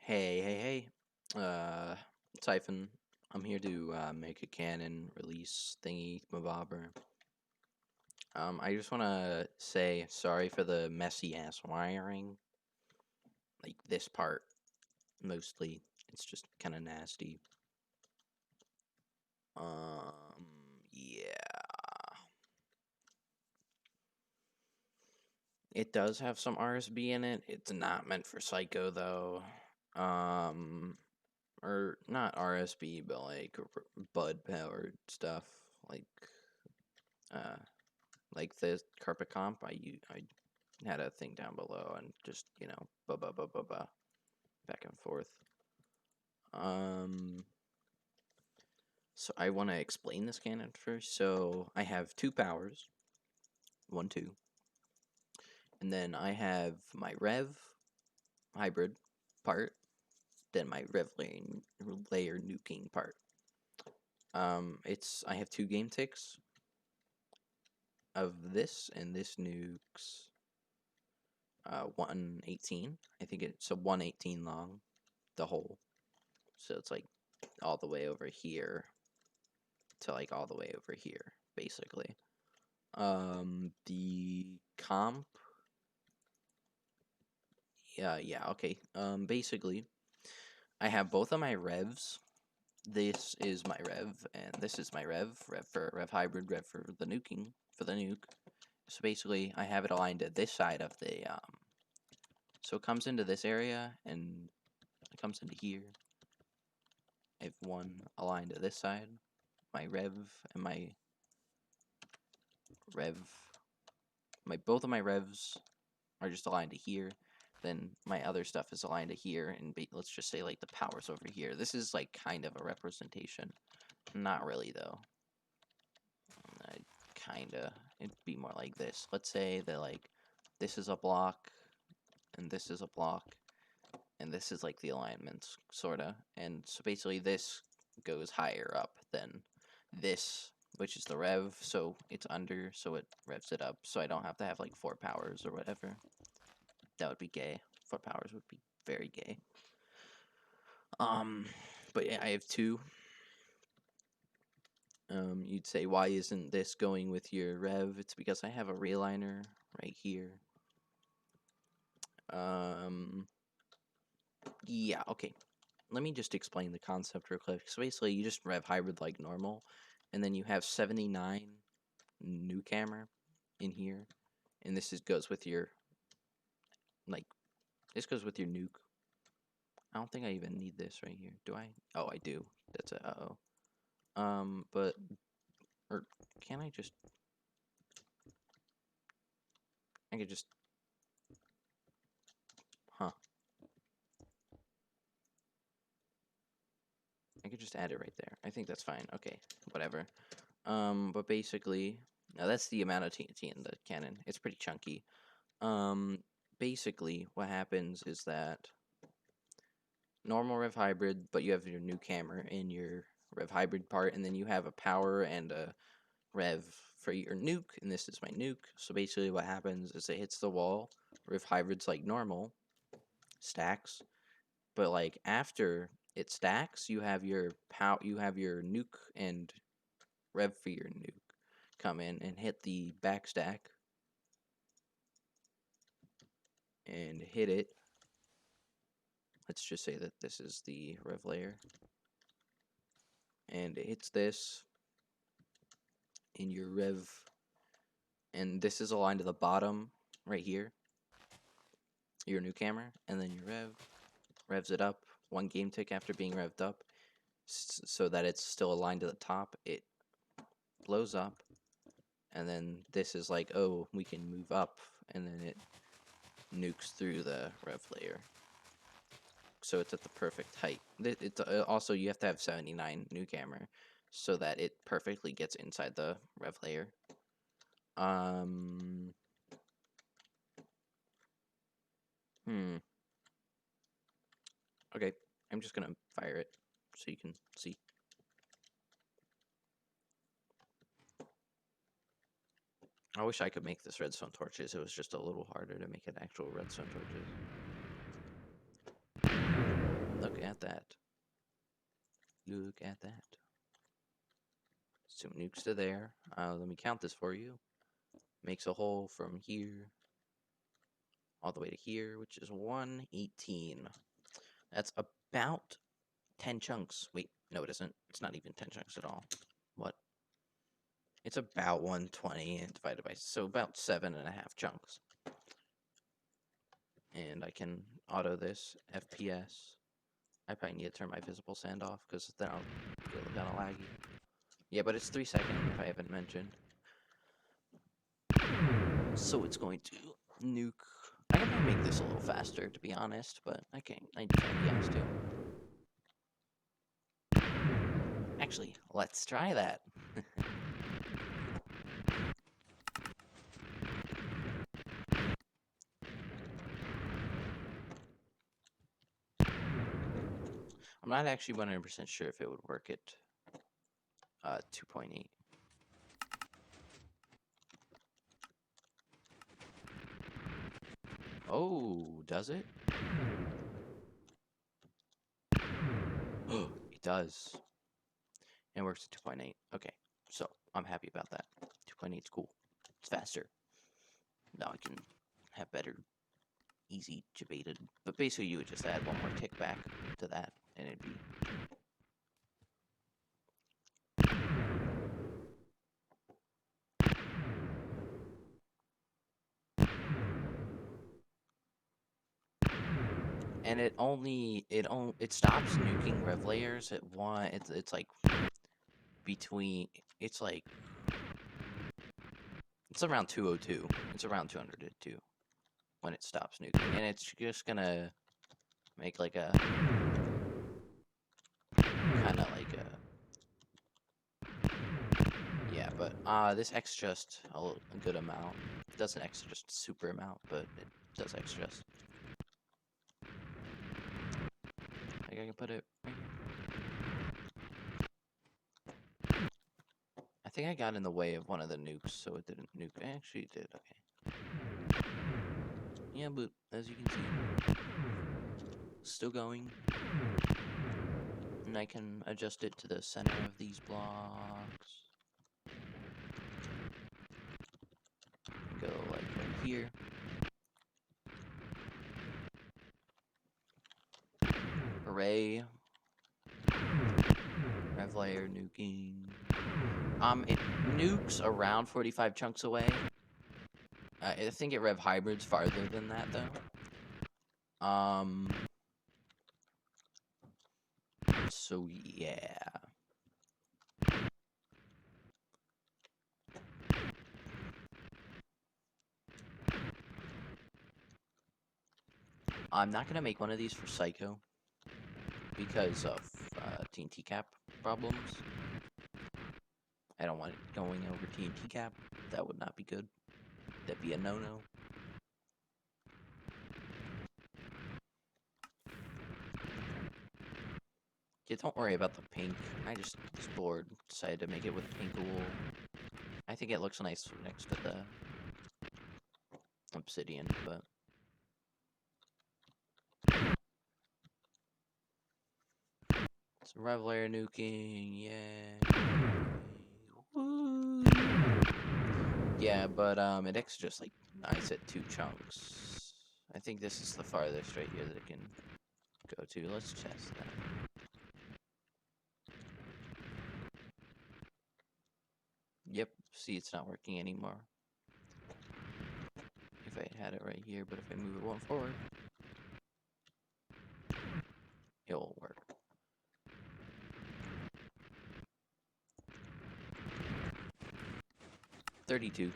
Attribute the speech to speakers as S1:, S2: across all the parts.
S1: Hey. Typhon. I'm here to make a cannon release thingy mabobber. I just want to say sorry for the messy ass wiring. Like this part, mostly. It's just kind of nasty. Yeah. It does have some RSB in it. It's not meant for Psycho though. Or not RSB, but like bud powered stuff, uh, like the carpet comp. I had a thing down below and just back and forth. So I want to explain this cannon first. So I have two powers, 1, 2, and then I have my rev hybrid part, then my rev layer nuking part. I have two game ticks of this, and this nukes 118. I think it's a 118 long, the whole. So it's like all the way over here to like all the way over here, basically. The comp, yeah, okay. Basically, I have both of my revs. This is my rev, and this is my rev. Rev for rev hybrid, rev for the nuking, for the nuke. So basically, I have it aligned to this side of the so it comes into this area and it comes into here. I have one aligned to this side, my rev and my rev. Both of my revs are just aligned to here. Then my other stuff is aligned to here, and let's just say like the power's over here. This is like kind of a representation. Not really though. Kinda. It'd be more like this. Let's say that like this is a block, and this is a block, and this is like the alignments, sorta. And so basically this goes higher up than this, which is the rev, so it's under, so it revs it up, so I don't have to have like 4 powers or whatever. That would be gay. 4 powers would be very gay. But yeah, I have 2. You'd say, why isn't this going with your rev? It's because I have a realigner right here. Yeah, okay. Let me just explain the concept real quick. So basically, you just rev hybrid like normal, and then you have 79 nuke in here, and goes with your, like, this goes with your nuke. I don't think I even need this right here. Do I? Oh, I do. That's a uh-oh. But, or can I just, I could just, huh. I could just add it right there. I think that's fine. Okay, whatever. But basically, now that's the amount of TNT in the cannon. It's pretty chunky. Basically, what happens is that normal rev hybrid, but you have your nuke hammer in your rev hybrid part, and then you have a power and a rev for your nuke, and this is my nuke. So basically, what happens is it hits the wall. Rev hybrid's like normal, stacks, but like after it stacks, you have your nuke and rev for your nuke come in and hit the back stack and hit it. Let's just say that this is the rev layer, and it hits this in your rev, and this is aligned to the bottom right here, your nuke hammer, and then your revs it up 1 game tick after being revved up, so that it's still aligned to the top. It blows up, and then this is like, oh, we can move up, and then it nukes through the rev layer. So it's at the perfect height. Also, you have to have 79 nuke hammer so that it perfectly gets inside the rev layer. Okay, I'm just gonna fire it so you can see. I wish I could make this redstone torches. It was just a little harder to make it actual redstone torches. at that. Look at that. So nukes to there. Let me count this for you. Makes a hole from here all the way to here, which is 118. That's about 10 chunks. Wait, no, it isn't. It's not even 10 chunks at all. What? It's about 120 and divided by, so about 7.5 chunks. And I can auto this FPS. I probably need to turn my visible sand off because then I'll get kind of laggy. Yeah, but it's 3 seconds if I haven't mentioned. So it's going to nuke. I can probably make this a little faster, to be honest, but I can't be asked to. Actually, let's try that. I'm not actually 100% sure if it would work at 2.8. Oh, does it? It does. And it works at 2.8. Okay, so I'm happy about that. 2.8 is cool. It's faster. Now I can have better, easy debated. But basically, you would just add one more tick back to that, and it'd be. And it stops nuking rev layers at one. It's like between. It's like. It's around 202. It's around 202 when it stops nuking, and it's just gonna make like a kind of like a. Yeah, but this X just a good amount. It doesn't X just super amount, but it does X just. Like I can put it right here. I think I got in the way of one of the nukes, so it didn't nuke. Actually, it did. Okay. Yeah, but as you can see, still going. And I can adjust it to the center of these blocks. Go like right here. Array. Rev layer nuking. It nukes around 45 chunks away. I think it rev hybrids farther than that though. So yeah. I'm not gonna make one of these for Psycho because of TNT cap problems. I don't want it going over TNT cap. That would not be good. That'd be a no-no. Yeah, don't worry about the pink. I just was bored. Decided to make it with pink wool. I think it looks nice next to the obsidian, but... Some rev layer nuking, yeah. Woo. Yeah, but it X just like nice at 2 chunks. I think this is the farthest right here that it can go to. Let's test that. Yep, see it's not working anymore. If I had it right here, but if I move it one forward, it will work. $32.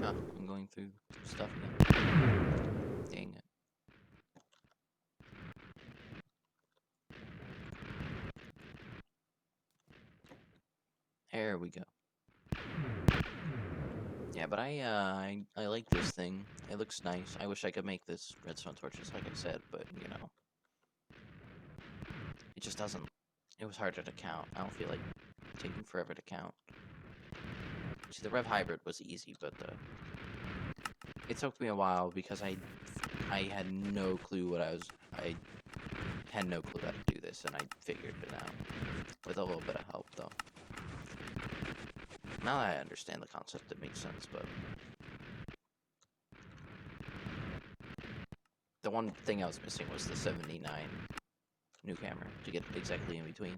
S1: Ah, I'm going through stuff again. Dang it. There we go. Yeah, but I like this thing. It looks nice. I wish I could make this redstone torches, like I said, but you know, it just doesn't. It was harder to count. I don't feel like taking forever to count. See, the Rev Hybrid was easy, but it took me a while because I had no clue what I had no clue how to do this, and I figured it out with a little bit of help, though. Now that I understand the concept, it makes sense, but the one thing I was missing was the 79 nuke hammer to get exactly in between.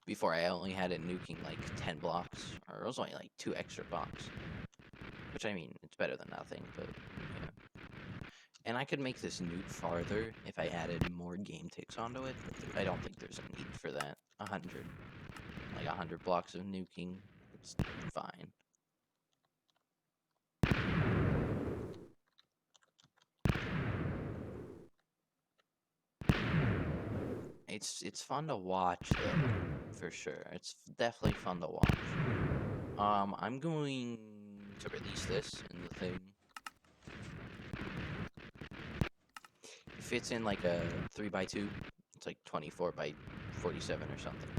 S1: Before, I only had it nuking like 10 blocks, or it was only like 2 extra blocks. Which, I mean, it's better than nothing, but yeah. And I could make this nuke farther if I added more game ticks onto it, but I don't think there's a need for that. 100. Like 100 blocks of nuking, it's fine. It's fun to watch though, for sure. It's definitely fun to watch. I'm going to release this in the thing. It fits in like a 3x2. It's like 24 by 47 or something.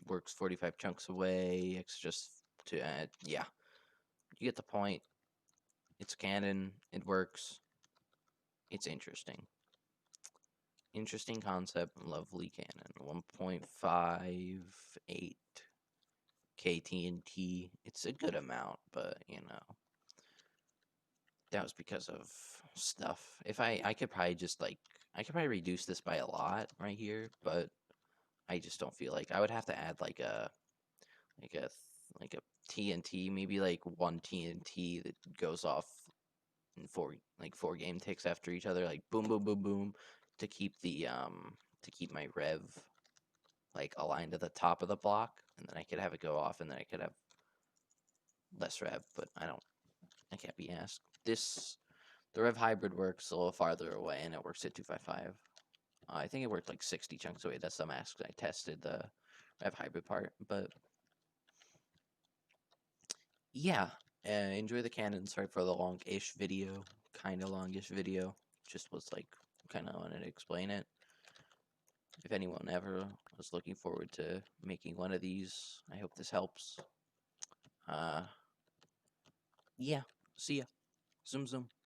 S1: Works 45 chunks away. It's just to add, yeah. You get the point. It's canon. It works. It's interesting. Interesting concept. Lovely canon. 1.58 KTNT. It's a good amount, but you know, that was because of stuff. If I could probably just like I could probably reduce this by a lot right here, but I just don't feel like I would have to add like a like a TNT, maybe like one TNT that goes off in four game ticks after each other, like boom boom boom boom, to keep to keep my rev like aligned to the top of the block, and then I could have it go off, and then I could have less rev, but I can't be asked. The rev hybrid works a little farther away, and it works at 255. I think it worked like 60 chunks away. That's the max I tested the rev hybrid part, but yeah. Enjoy the canon. Sorry for the long-ish video, kind of longish video. Just was like kind of wanted to explain it. If anyone ever was looking forward to making one of these, I hope this helps. Yeah. See ya. Zoom zoom.